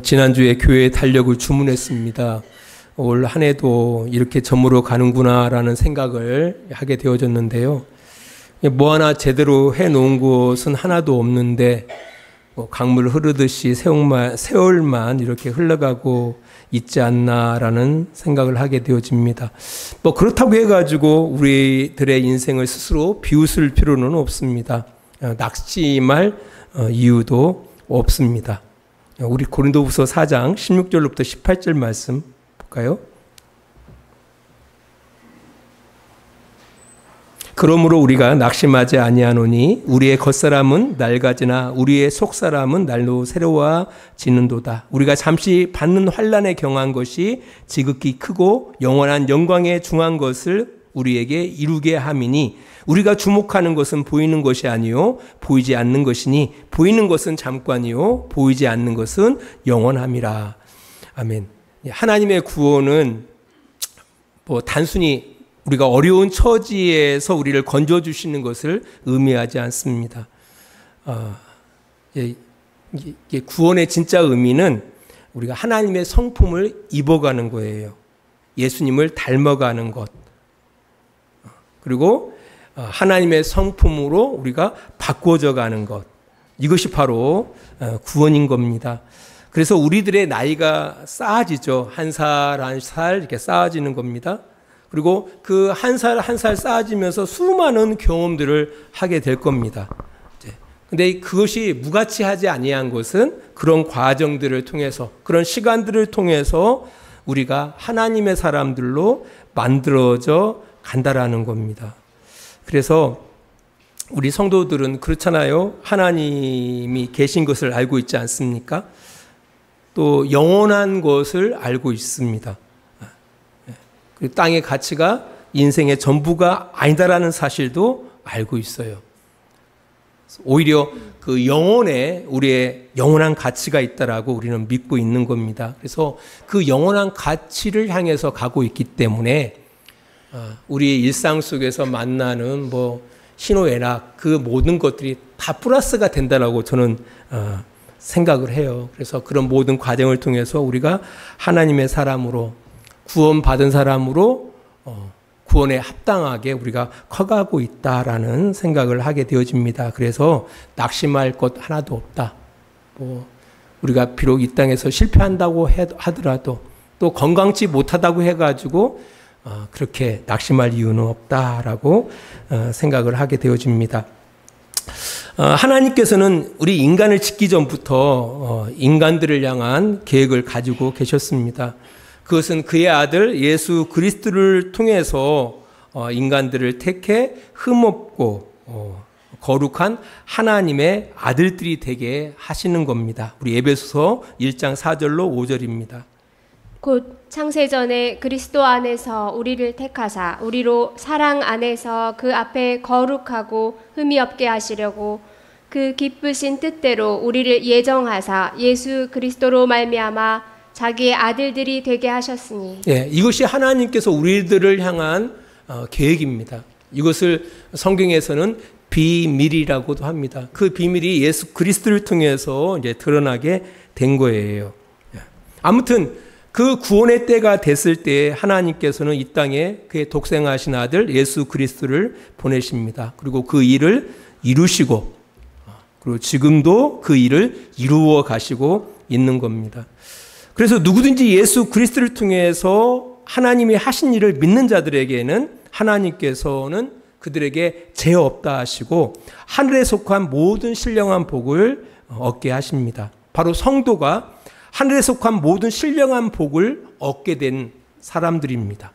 지난주에 교회의 달력을 주문했습니다. 올 한 해도 이렇게 저물어 가는구나라는 생각을 하게 되어졌는데요. 뭐 하나 제대로 해놓은 곳은 하나도 없는데 강물 흐르듯이 세월만 이렇게 흘러가고 있지 않나라는 생각을 하게 되어집니다. 그렇다고 해가지고 우리들의 인생을 스스로 비웃을 필요는 없습니다. 낙심할 이유도 없습니다. 우리 고린도후서 4장 16절로부터 18절 말씀 볼까요? 그러므로 우리가 낙심하지 아니하노니 우리의 겉사람은 낡아지나 우리의 속사람은 날로 새로워지는도다. 우리가 잠시 받는 환난에 경한 것이 지극히 크고 영원한 영광에 중한 것을 우리에게 이루게 함이니 우리가 주목하는 것은 보이는 것이 아니요 보이지 않는 것이니 보이는 것은 잠깐이요 보이지 않는 것은 영원함이라. 아멘. 하나님의 구원은 단순히 우리가 어려운 처지에서 우리를 건져주시는 것을 의미하지 않습니다. 구원의 진짜 의미는 우리가 하나님의 성품을 입어가는 거예요. 예수님을 닮아가는 것. 그리고 하나님의 성품으로 우리가 바꿔져 가는 것. 이것이 바로 구원인 겁니다. 그래서 우리들의 나이가 쌓아지죠. 한 살 한 살 이렇게 쌓아지는 겁니다. 그리고 그 한 살 한 살 쌓아지면서 수많은 경험들을 하게 될 겁니다. 근데 그것이 무가치하지 아니한 것은 그런 과정들을 통해서, 그런 시간들을 통해서 우리가 하나님의 사람들로 만들어져 간다라는 겁니다. 그래서 우리 성도들은 그렇잖아요. 하나님이 계신 것을 알고 있지 않습니까? 또 영원한 것을 알고 있습니다. 땅의 가치가 인생의 전부가 아니다라는 사실도 알고 있어요. 오히려 그 영혼에 우리의 영원한 가치가 있다라고 우리는 믿고 있는 겁니다. 그래서 그 영원한 가치를 향해서 가고 있기 때문에 우리 일상 속에서 만나는 희노애락 그 모든 것들이 다 플러스가 된다라고 저는 생각을 해요. 그래서 그런 모든 과정을 통해서 우리가 하나님의 사람으로 구원받은 사람으로 구원에 합당하게 우리가 커가고 있다라는 생각을 하게 되어집니다. 그래서 낙심할 것 하나도 없다. 우리가 비록 이 땅에서 실패한다고 하더라도 또 건강치 못하다고 해가지고 그렇게 낙심할 이유는 없다라고 생각을 하게 되어집니다. 하나님께서는 우리 인간을 짓기 전부터 인간들을 향한 계획을 가지고 계셨습니다. 그것은 그의 아들 예수 그리스도를 통해서 인간들을 택해 흠없고 거룩한 하나님의 아들들이 되게 하시는 겁니다. 우리 에베소서 1장 4절로 5절입니다. 곧 창세전에 그리스도 안에서 우리를 택하사 우리로 사랑 안에서 그 앞에 거룩하고 흠이 없게 하시려고 그 기쁘신 뜻대로 우리를 예정하사 예수 그리스도로 말미암아 자기의 아들들이 되게 하셨으니. 이것이 하나님께서 우리들을 향한 계획입니다. 이것을 성경에서는 비밀이라고도 합니다. 그 비밀이 예수 그리스도를 통해서 이제 드러나게 된 거예요. 아무튼 그 구원의 때가 됐을 때 하나님께서는 이 땅에 그의 독생하신 아들 예수 그리스도를 보내십니다. 그리고 그 일을 이루시고 그리고 지금도 그 일을 이루어 가시고 있는 겁니다. 그래서 누구든지 예수 그리스도를 통해서 하나님이 하신 일을 믿는 자들에게는 하나님께서는 그들에게 죄 없다 하시고 하늘에 속한 모든 신령한 복을 얻게 하십니다. 바로 성도가 하늘에 속한 모든 신령한 복을 얻게 된 사람들입니다.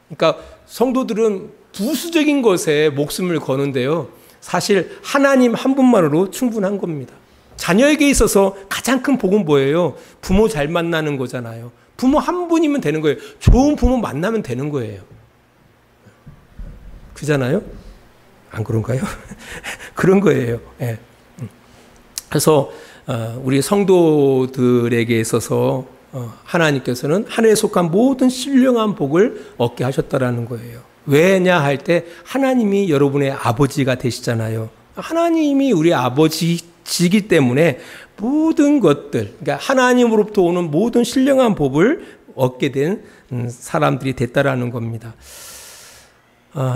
그러니까 성도들은 부수적인 것에 목숨을 거는데요. 사실 하나님 한 분만으로 충분한 겁니다. 자녀에게 있어서 가장 큰 복은 뭐예요? 부모 잘 만나는 거잖아요. 부모 한 분이면 되는 거예요. 좋은 부모 만나면 되는 거예요. 그잖아요? 안 그런가요? 그런 거예요. 그래서 우리 성도들에게 있어서 하나님께서는 하늘에 속한 모든 신령한 복을 얻게 하셨다라는 거예요. 왜냐 할 때 하나님이 여러분의 아버지가 되시잖아요. 하나님이 우리 아버지 지기 때문에 모든 것들, 그러니까 하나님으로부터 오는 모든 신령한 복을 얻게 된 사람들이 됐다라는 겁니다.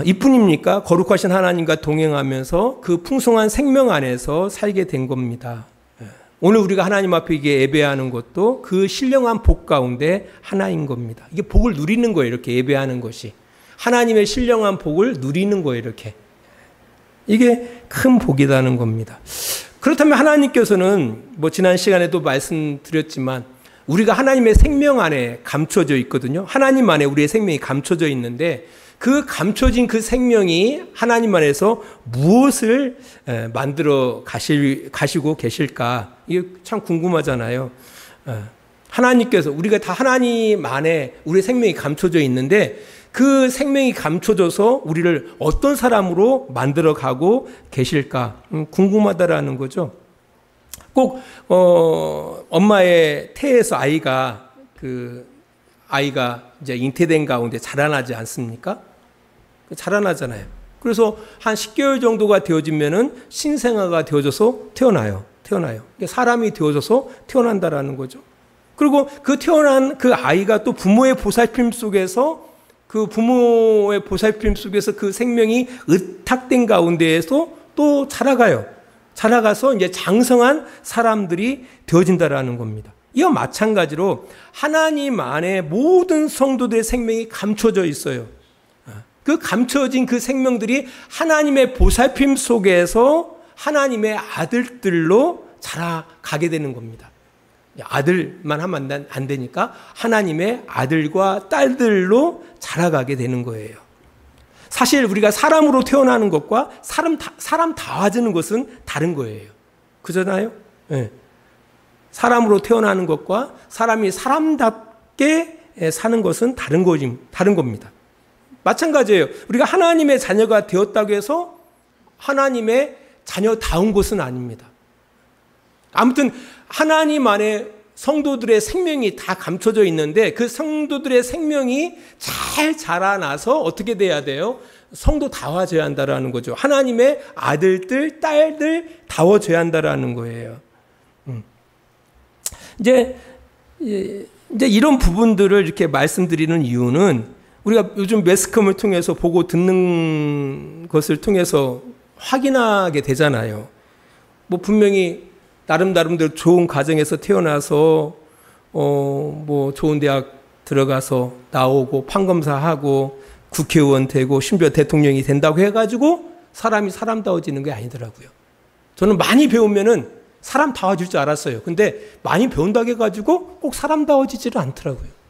이뿐입니까? 거룩하신 하나님과 동행하면서 그 풍성한 생명 안에서 살게 된 겁니다. 오늘 우리가 하나님 앞에 이게 예배하는 것도 그 신령한 복 가운데 하나인 겁니다. 이게 복을 누리는 거예요. 이렇게 예배하는 것이. 하나님의 신령한 복을 누리는 거예요. 이렇게. 이게 큰 복이라는 겁니다. 그렇다면 하나님께서는 지난 시간에도 말씀드렸지만 우리가 하나님의 생명 안에 감춰져 있거든요. 하나님 안에 우리의 생명이 감춰져 있는데 그 감춰진 그 생명이 하나님 안에서 무엇을 만들어 가시고 계실까? 이게 참 궁금하잖아요. 하나님께서 우리가 다 하나님 안에 우리의 생명이 감춰져 있는데 그 생명이 감춰져서 우리를 어떤 사람으로 만들어 가고 계실까? 궁금하다라는 거죠. 꼭 엄마의 태에서 아이가 이제 잉태된 가운데 자라나지 않습니까? 자라나잖아요. 그래서 한 10개월 정도가 되어지면은 신생아가 되어져서 태어나요. 사람이 되어져서 태어난다라는 거죠. 그리고 그 태어난 그 아이가 또 부모의 보살핌 속에서 그 생명이 의탁된 가운데에서 또 자라가서 이제 장성한 사람들이 되어진다라는 겁니다. 이와 마찬가지로 하나님 안에 모든 성도들의 생명이 감춰져 있어요. 그 감춰진 그 생명들이 하나님의 보살핌 속에서 하나님의 아들들로 자라가게 되는 겁니다. 아들만 하면 안 되니까 하나님의 아들과 딸들로 자라가게 되는 거예요. 사실 우리가 사람으로 태어나는 것과 사람 다워지는 것은 다른 거예요. 그잖아요? 네. 사람으로 태어나는 것과 사람이 사람답게 사는 것은 다른 겁니다. 마찬가지예요. 우리가 하나님의 자녀가 되었다고 해서 하나님의 자녀다운 것은 아닙니다. 아무튼 하나님 안에 성도들의 생명이 다 감춰져 있는데 그 성도들의 생명이 잘 자라나서 어떻게 돼야 돼요? 성도다워져야 한다라는 거죠. 하나님의 아들들, 딸들 다워져야 한다라는 거예요. 이제 이런 부분들을 이렇게 말씀드리는 이유는 우리가 요즘 매스컴을 통해서 보고 듣는 것을 통해서 확인하게 되잖아요. 분명히 나름대로 좋은 가정에서 태어나서 좋은 대학 들어가서 나오고 판검사하고 국회의원 되고 심지어 대통령이 된다고 해가지고 사람이 사람다워지는 게 아니더라고요. 저는 많이 배우면은 사람다워질 줄 알았어요. 근데 많이 배운다고 해가지고 꼭 사람다워지지를 않더라고요.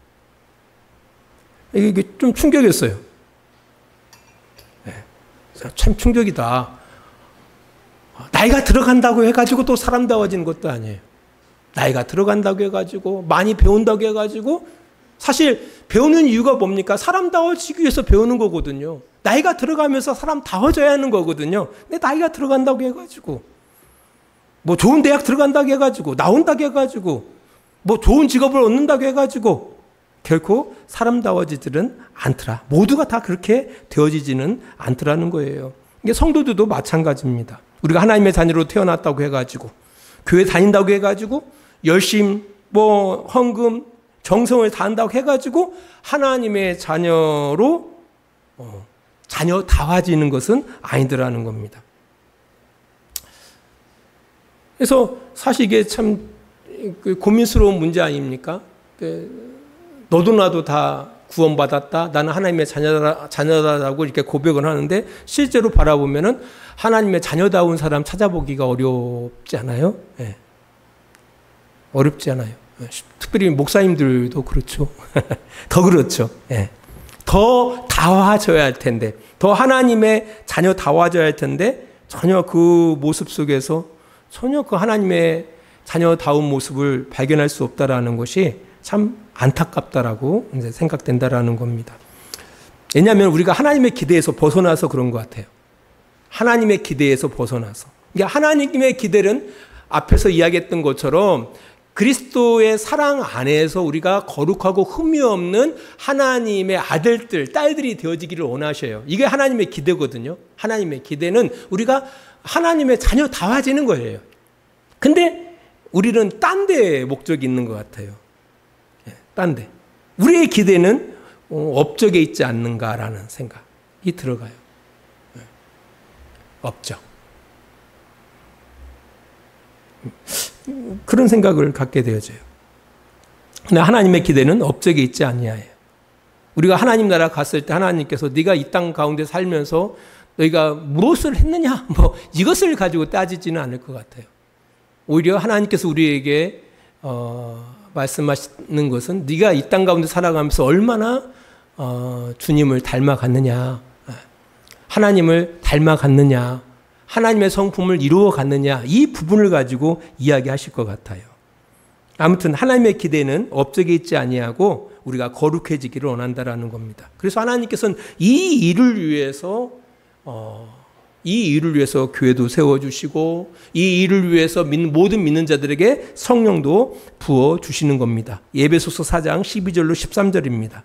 이게 좀 충격이었어요. 네. 참 충격이다. 나이가 들어간다고 해가지고 또 사람다워지는 것도 아니에요. 나이가 들어간다고 해가지고 많이 배운다고 해가지고 사실 배우는 이유가 뭡니까? 사람다워지기 위해서 배우는 거거든요. 나이가 들어가면서 사람다워져야 하는 거거든요. 근데 나이가 들어간다고 해가지고 좋은 대학 들어간다고 해가지고 나온다고 해가지고 좋은 직업을 얻는다고 해가지고 결코 사람다워지지는 않더라. 모두가 다 그렇게 되어지지는 않더라는 거예요. 이게 성도들도 마찬가지입니다. 우리가 하나님의 자녀로 태어났다고 해가지고 교회 다닌다고 해가지고 열심, 헌금, 정성을 다한다고 해가지고 하나님의 자녀로 자녀다워지는 것은 아니더라는 겁니다. 그래서 사실 이게 참 고민스러운 문제 아닙니까? 너도 나도 다 구원받았다. 나는 하나님의 자녀다라고 이렇게 고백을 하는데 실제로 바라보면은 하나님의 자녀다운 사람 찾아보기가 어렵지 않아요? 네. 어렵지 않아요. 특별히 목사님들도 그렇죠. 더 그렇죠. 네. 더 다워져야 할 텐데, 더 하나님의 자녀다워져야 할 텐데 전혀 그 모습 속에서 전혀 그 하나님의 자녀다운 모습을 발견할 수 없다라는 것이 참 안타깝다라고 이제 생각된다라는 겁니다. 왜냐하면 우리가 하나님의 기대에서 벗어나서 그런 것 같아요. 하나님의 기대에서 벗어나서. 그러니까 하나님의 기대는 앞에서 이야기했던 것처럼 그리스도의 사랑 안에서 우리가 거룩하고 흠이 없는 하나님의 아들들, 딸들이 되어지기를 원하셔요. 이게 하나님의 기대거든요. 하나님의 기대는 우리가 하나님의 자녀다워지는 거예요. 근데 우리는 딴 데 목적이 있는 것 같아요. 딴 데. 우리의 기대는 업적에 있지 않는가라는 생각이 들어가요. 업적. 그런 생각을 갖게 되어져요. 근데 하나님의 기대는 업적에 있지 아니하예요. 우리가 하나님 나라 갔을 때 하나님께서 네가 이 땅 가운데 살면서 너희가 무엇을 했느냐 이것을 가지고 따지지는 않을 것 같아요. 오히려 하나님께서 우리에게 말씀하시는 것은 네가 이 땅 가운데 살아가면서 얼마나 주님을 닮아갔느냐, 하나님을 닮아갔느냐, 하나님의 성품을 이루어갔느냐, 이 부분을 가지고 이야기하실 것 같아요. 아무튼 하나님의 기대는 업적에 있지 아니하고 우리가 거룩해지기를 원한다라는 겁니다. 그래서 하나님께서는 이 일을 위해서 교회도 세워주시고 이 일을 위해서 모든 믿는 자들에게 성령도 부어주시는 겁니다. 에베소서 4장 12절로 13절입니다.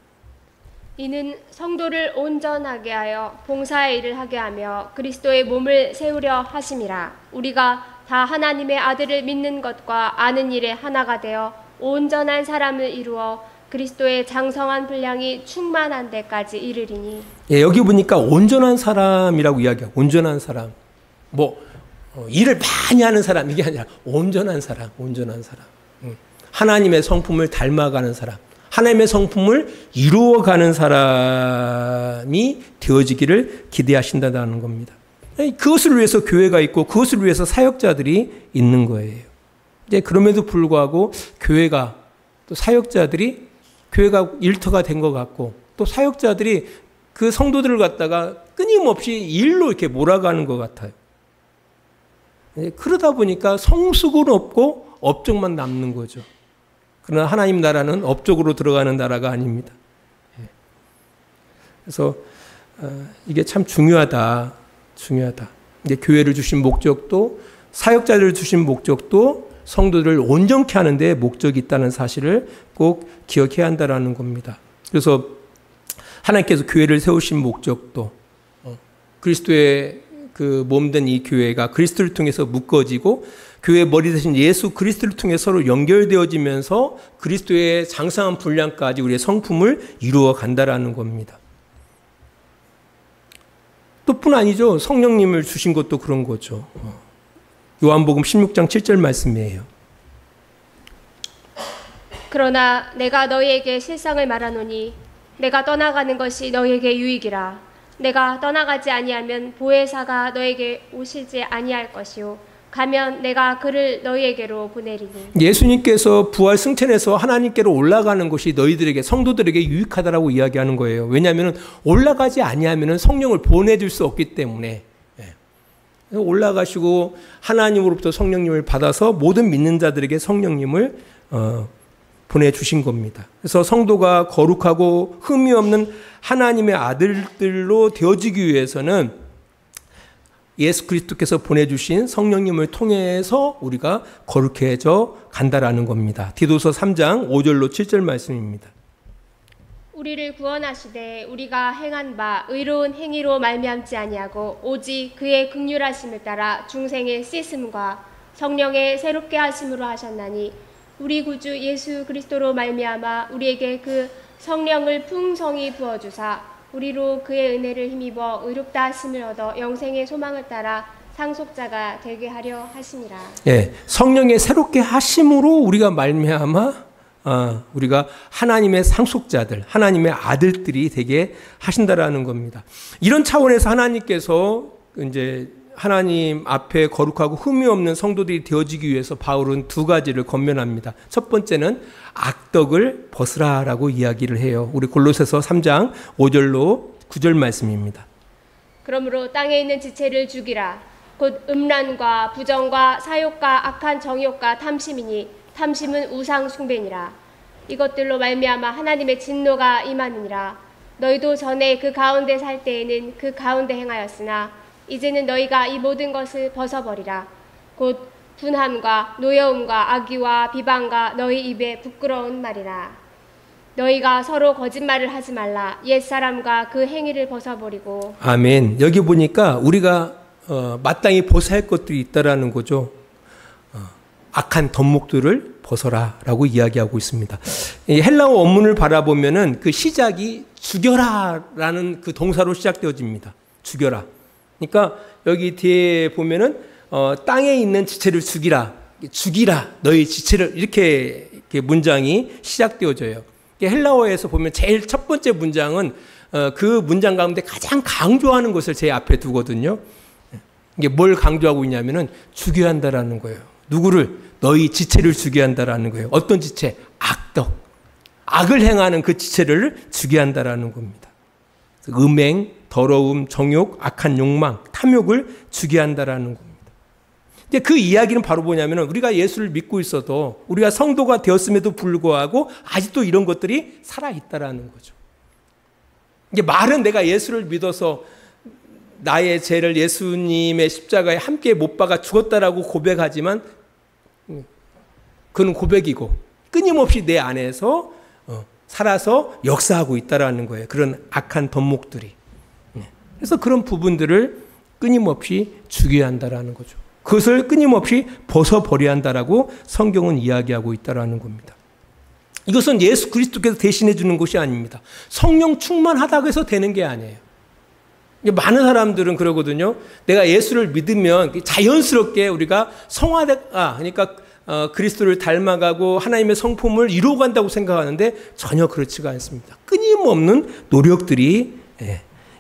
이는 성도를 온전하게 하여 봉사의 일을 하게 하며 그리스도의 몸을 세우려 하심이라. 우리가 다 하나님의 아들을 믿는 것과 아는 일에 하나가 되어 온전한 사람을 이루어 그리스도의 장성한 분량이 충만한 데까지 이르리니. 예, 여기 보니까 온전한 사람이라고 이야기해요. 온전한 사람. 일을 많이 하는 사람 이게 아니라 온전한 사람. 하나님의 성품을 닮아가는 사람. 하나님의 성품을 이루어가는 사람이 되어지기를 기대하신다는 겁니다. 그것을 위해서 교회가 있고 그것을 위해서 사역자들이 있는 거예요. 이제 그럼에도 불구하고 교회가 또 사역자들이 교회가 일터가 된 것 같고 또 사역자들이 그 성도들을 갖다가 끊임없이 일로 이렇게 몰아가는 것 같아요. 그러다 보니까 성숙은 없고 업적만 남는 거죠. 그러나 하나님 나라는 업적으로 들어가는 나라가 아닙니다. 그래서 이게 참 중요하다. 이제 교회를 주신 목적도 사역자를 주신 목적도 성도들을 온전케 하는 데 목적이 있다는 사실을 꼭 기억해야 한다는 겁니다. 그래서 하나님께서 교회를 세우신 목적도 그리스도의 그 몸된 이 교회가 그리스도를 통해서 묶어지고 교회의 머리 대신 예수 그리스도를 통해 서로 연결되어지면서 그리스도의 장성한 분량까지 우리의 성품을 이루어 간다라는 겁니다. 또 뿐 아니죠. 성령님을 주신 것도 그런 거죠. 요한복음 16장 7절 말씀이에요. 그러나 내가 너희에게 실상을 말하노니 내가 떠나가는 것이 너희에게 유익이라. 내가 떠나가지 아니하면 보혜사가 너에게 오시지 아니할 것이요 가면 내가 그를 너희에게로 보내리니. 예수님께서 부활 승천해서 하나님께로 올라가는 것이 너희들에게 성도들에게 유익하다라고 이야기하는 거예요. 왜냐하면 올라가지 아니하면 성령을 보내줄 수 없기 때문에 올라가시고 하나님으로부터 성령님을 받아서 모든 믿는 자들에게 성령님을 보내주신 겁니다. 그래서 성도가 거룩하고 흠이 없는 하나님의 아들들로 되어지기 위해서는 예수 그리스도께서 보내주신 성령님을 통해서 우리가 거룩해져 간다라는 겁니다. 디도서 3장 5절로 7절 말씀입니다. 우리를 구원하시되 우리가 행한 바 의로운 행위로 말미암지 아니하고 오직 그의 긍휼하심을 따라 중생의 씻음과 성령의 새롭게 하심으로 하셨나니 우리 구주 예수 그리스도로 말미암아 우리에게 그 성령을 풍성히 부어주사 우리로 그의 은혜를 힘입어 의롭다 하심을 얻어 영생의 소망을 따라 상속자가 되게 하려 하심이라. 예, 성령의 새롭게 하심으로 우리가 말미암아 우리가 하나님의 상속자들, 하나님의 아들들이 되게 하신다라는 겁니다. 이런 차원에서 하나님께서 이제 하나님 앞에 거룩하고 흠이 없는 성도들이 되어지기 위해서 바울은 두 가지를 권면합니다. 첫 번째는 악덕을 벗으라라고 이야기를 해요. 우리 골로새서 3장 5절로 9절 말씀입니다. 그러므로 땅에 있는 지체를 죽이라. 곧 음란과 부정과 사욕과 악한 정욕과 탐심이니 탐심은 우상 숭배니라. 이것들로 말미암아 하나님의 진노가 임하느니라. 너희도 전에 그 가운데 살 때에는 그 가운데 행하였으나 이제는 너희가 이 모든 것을 벗어버리라. 곧 분함과 노여움과 악의와 비방과 너희 입에 부끄러운 말이라. 너희가 서로 거짓말을 하지 말라. 옛사람과 그 행위를 벗어버리고. 아멘. 여기 보니까 우리가 마땅히 벗어야 할 것들이 있다라는 거죠. 악한 덕목들을 벗어라라고 이야기하고 있습니다. 이 헬라어 원문을 바라보면은 그 시작이 죽여라라는 그 동사로 시작되어집니다. 죽여라. 그러니까 여기 뒤에 보면은 땅에 있는 지체를 죽이라 너희 지체를 이렇게 문장이 시작되어져요. 헬라어에서 보면 제일 첫 번째 문장은 그 문장 가운데 가장 강조하는 것을 제 앞에 두거든요. 이게 뭘 강조하고 있냐면은 죽여야 한다라는 거예요. 누구를? 너희 지체를 죽여야 한다라는 거예요. 어떤 지체? 악덕. 악을 행하는 그 지체를 죽여야 한다라는 겁니다. 음행, 더러움, 정욕, 악한 욕망, 탐욕을 죽여야 한다라는 겁니다. 근데 그 이야기는 바로 뭐냐면 우리가 예수를 믿고 있어도 우리가 성도가 되었음에도 불구하고 아직도 이런 것들이 살아있다라는 거죠. 이게 말은 내가 예수를 믿어서 나의 죄를 예수님의 십자가에 함께 못 박아 죽었다라고 고백하지만 그건 고백이고 끊임없이 내 안에서 살아서 역사하고 있다라는 거예요. 그런 악한 덕목들이. 그래서 그런 부분들을 끊임없이 죽여야 한다라는 거죠. 그것을 끊임없이 벗어버려야 한다라고 성경은 이야기하고 있다라는 겁니다. 이것은 예수 그리스도께서 대신해 주는 것이 아닙니다. 성령 충만하다고 해서 되는 게 아니에요. 많은 사람들은 그러거든요. 내가 예수를 믿으면 자연스럽게 우리가 그러니까 그리스도를 닮아가고 하나님의 성품을 이루어간다고 생각하는데 전혀 그렇지가 않습니다. 끊임없는 노력들이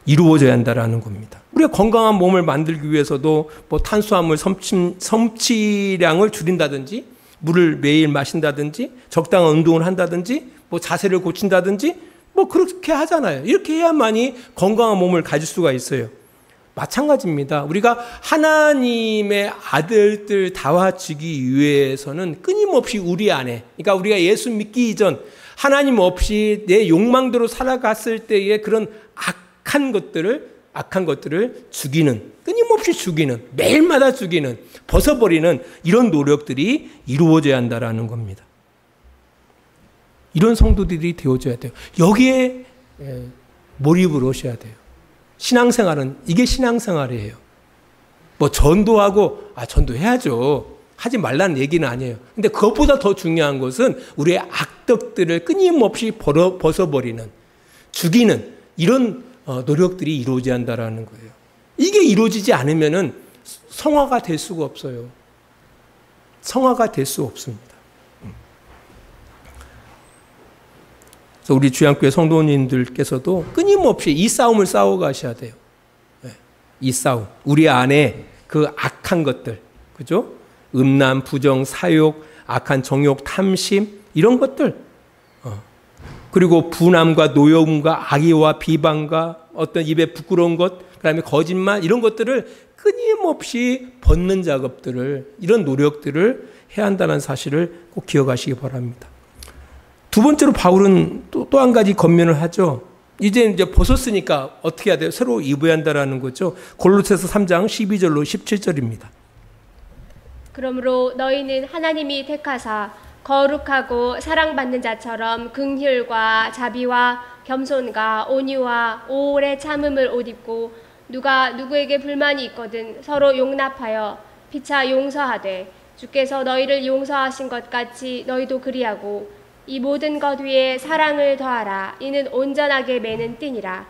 이루어져야 한다라는 겁니다. 우리가 건강한 몸을 만들기 위해서도 뭐 탄수화물 섭취량을 줄인다든지 물을 매일 마신다든지 적당한 운동을 한다든지 뭐 자세를 고친다든지 뭐 그렇게 하잖아요. 이렇게 해야만이 건강한 몸을 가질 수가 있어요. 마찬가지입니다. 우리가 하나님의 아들들 다워지기 위해서는 끊임없이 우리 안에, 그러니까 우리가 예수 믿기 이전 하나님 없이 내 욕망대로 살아갔을 때의 그런 악한 것들을 죽이는, 끊임없이 죽이는, 매일마다 죽이는, 벗어버리는 이런 노력들이 이루어져야 한다라는 겁니다. 이런 성도들이 되어줘야 돼요. 여기에 몰입을 하셔야 돼요. 신앙생활은 이게 신앙생활이에요. 뭐 전도하고 전도해야죠. 하지 말라는 얘기는 아니에요. 근데 그것보다 더 중요한 것은 우리의 악덕들을 끊임없이 벗어버리는, 죽이는 이런 노력들이 이루어져야 한다는 거예요. 이게 이루어지지 않으면은 성화가 될 수가 없어요. 성화가 될 수 없습니다. 그래서 우리 주양교회 성도님들께서도 끊임없이 이 싸움을 싸워가셔야 돼요. 이 싸움. 우리 안에 그 악한 것들, 그죠? 음란, 부정, 사욕, 악한 정욕, 탐심, 이런 것들. 그리고 분함과 노여움과 악의와 비방과 어떤 입에 부끄러운 것, 그 다음에 거짓말, 이런 것들을 끊임없이 벗는 작업들을, 이런 노력들을 해야 한다는 사실을 꼭 기억하시기 바랍니다. 두 번째로 바울은 또 한 가지 권면을 하죠. 이제 벗었으니까 어떻게 해야 돼요? 새로 입어야 한다라는 거죠. 골로새서 3장 12절로 17절입니다. 그러므로 너희는 하나님이 택하사 거룩하고 사랑받는 자처럼 긍휼과 자비와 겸손과 온유와 오래 참음을 옷 입고 누가 누구에게 불만이 있거든 서로 용납하여 피차 용서하되 주께서 너희를 용서하신 것 같이 너희도 그리하고 이 모든 것 위에 사랑을 더하라. 이는 온전하게 매는 띠니라.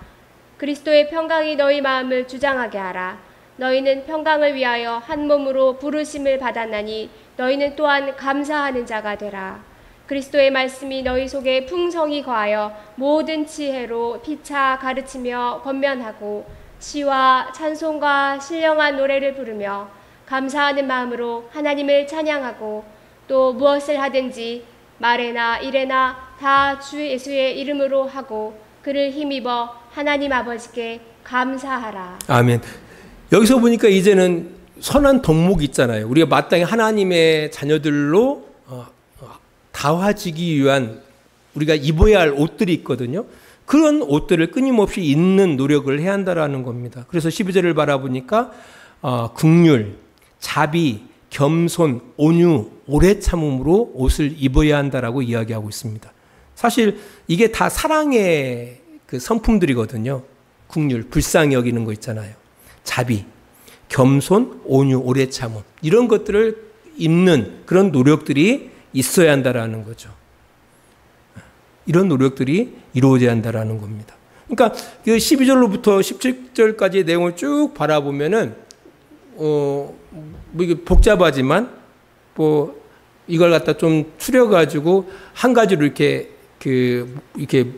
그리스도의 평강이 너희 마음을 주장하게 하라. 너희는 평강을 위하여 한 몸으로 부르심을 받았나니 너희는 또한 감사하는 자가 되라. 그리스도의 말씀이 너희 속에 풍성히 거하여 모든 지혜로 피차 가르치며 권면하고 시와 찬송과 신령한 노래를 부르며 감사하는 마음으로 하나님을 찬양하고 또 무엇을 하든지 말에나 일에나 다 주 예수의 이름으로 하고 그를 힘입어 하나님 아버지께 감사하라. 아멘. 여기서 보니까 이제는 선한 덕목이 있잖아요. 우리가 마땅히 하나님의 자녀들로 다화지기 위한 우리가 입어야 할 옷들이 있거든요. 그런 옷들을 끊임없이 입는 노력을 해야 한다는 겁니다. 그래서 12절을 바라보니까 긍휼, 자비, 겸손, 온유, 오래 참음으로 옷을 입어야 한다라고 이야기하고 있습니다. 사실 이게 다 사랑의 그 성품들이거든요. 긍휼, 불쌍히 여기는 거 있잖아요. 자비, 겸손, 온유, 오래 참음, 이런 것들을 입는 그런 노력들이 있어야 한다라는 거죠. 이런 노력들이 이루어져야 한다라는 겁니다. 그러니까 그 12절로부터 17절까지의 내용을 쭉 바라보면은 뭐 이게 복잡하지만 뭐 이걸 갖다 좀 추려가지고 한 가지로 이렇게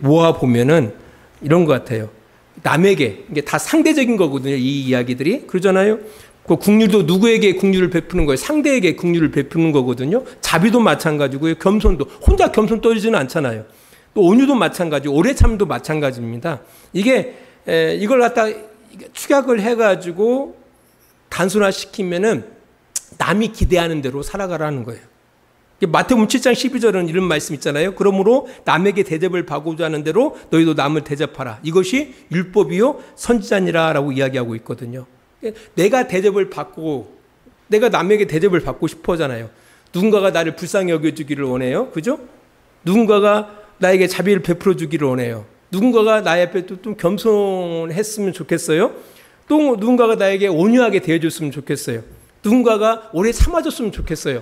모아 보면은 이런 것 같아요. 남에게 이게 다 상대적인 거거든요. 이 이야기들이 그러잖아요. 그 긍휼도 누구에게 긍휼을 베푸는 거예요? 상대에게 긍휼을 베푸는 거거든요. 자비도 마찬가지고요. 겸손도 혼자 겸손 떨어지지는 않잖아요. 또 온유도 마찬가지고 오래 참도 마찬가지입니다. 이게 이걸 갖다 축약을 해가지고 단순화시키면은 남이 기대하는 대로 살아가라는 거예요. 마태복음 7장 12절은 이런 말씀 있잖아요. 그러므로 남에게 대접을 받고자 하는 대로 너희도 남을 대접하라. 이것이 율법이요 선지자니라 라고 이야기하고 있거든요. 내가 대접을 받고 내가 남에게 대접을 받고 싶어 하잖아요. 누군가가 나를 불쌍히 여겨주기를 원해요. 그죠? 누군가가 나에게 자비를 베풀어 주기를 원해요. 누군가가 나의 앞에 좀 겸손했으면 좋겠어요. 또 누군가가 나에게 온유하게 대해줬으면 좋겠어요. 누군가가 오래 참아줬으면 좋겠어요.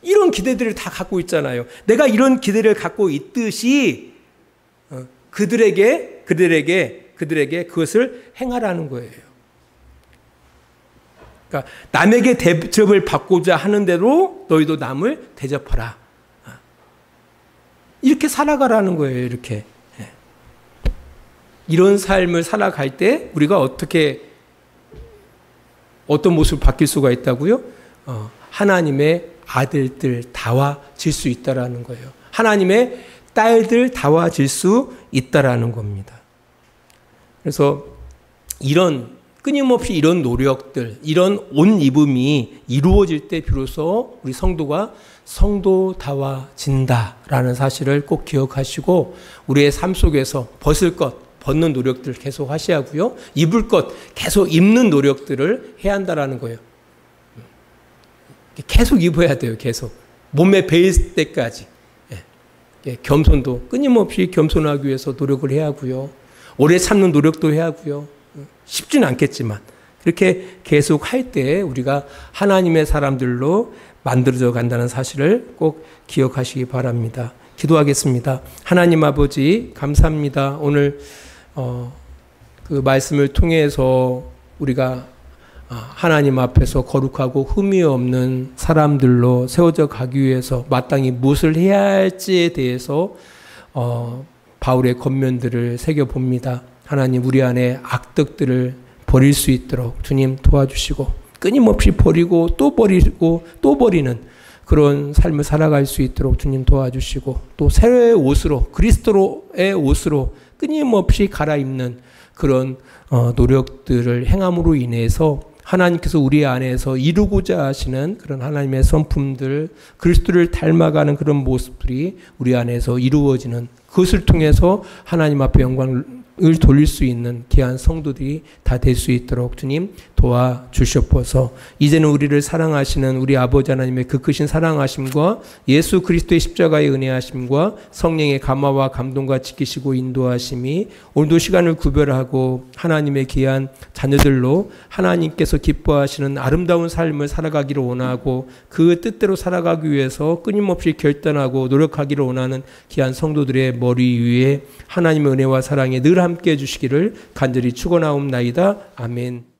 이런 기대들을 다 갖고 있잖아요. 내가 이런 기대를 갖고 있듯이 그들에게 그것을 행하라는 거예요. 그러니까 남에게 대접을 받고자 하는 대로 너희도 남을 대접하라. 이렇게 살아가라는 거예요. 이렇게. 이런 삶을 살아갈 때 우리가 어떤 모습을 바뀔 수가 있다고요? 하나님의 아들들 다와질 수 있다라는 거예요. 하나님의 딸들 다와질 수 있다라는 겁니다. 그래서 끊임없이 이런 노력들, 이런 옷 입음이 이루어질 때 비로소 우리 성도가 성도다워진다라는 사실을 꼭 기억하시고 우리의 삶 속에서 벗을 것 벗는 노력들 계속 하셔야고요. 입을 것 계속 입는 노력들을 해야 한다라는 거예요. 계속 입어야 돼요. 계속 몸에 배일 때까지. 겸손도 끊임없이 겸손하기 위해서 노력을 해야 하고요. 오래 참는 노력도 해야 하고요. 쉽지는 않겠지만 그렇게 계속 할 때 우리가 하나님의 사람들로 만들어져 간다는 사실을 꼭 기억하시기 바랍니다. 기도하겠습니다. 하나님 아버지 감사합니다. 오늘 그 말씀을 통해서 우리가 하나님 앞에서 거룩하고 흠이 없는 사람들로 세워져 가기 위해서 마땅히 무엇을 해야 할지에 대해서 바울의 권면들을 새겨봅니다. 하나님 우리 안에 악덕들을 버릴 수 있도록 주님 도와주시고 끊임없이 버리고 또 버리는 그런 삶을 살아갈 수 있도록 주님 도와주시고 또 새로의 옷으로 그리스도의 옷으로 끊임없이 갈아입는 그런 노력들을 행함으로 인해서 하나님께서 우리 안에서 이루고자 하시는 그런 하나님의 성품들 그리스도를 닮아가는 그런 모습들이 우리 안에서 이루어지는 그것을 통해서 하나님 앞에 영광을 돌릴 수 있는 귀한 성도들이 다 될 수 있도록 주님 도와주시옵소서. 이제는 우리를 사랑하시는 우리 아버지 하나님의 그 크신 사랑하심과 예수 그리스도의 십자가의 은혜하심과 성령의 감화와 감동과 지키시고 인도하심이 오늘도 시간을 구별하고 하나님의 귀한 자녀들로 하나님께서 기뻐하시는 아름다운 삶을 살아가기를 원하고 그 뜻대로 살아가기 위해서 끊임없이 결단하고 노력하기를 원하는 귀한 성도들의 머리 위에 하나님의 은혜와 사랑에 늘 함께 해주시기를 간절히 축원하옵나이다. 아멘.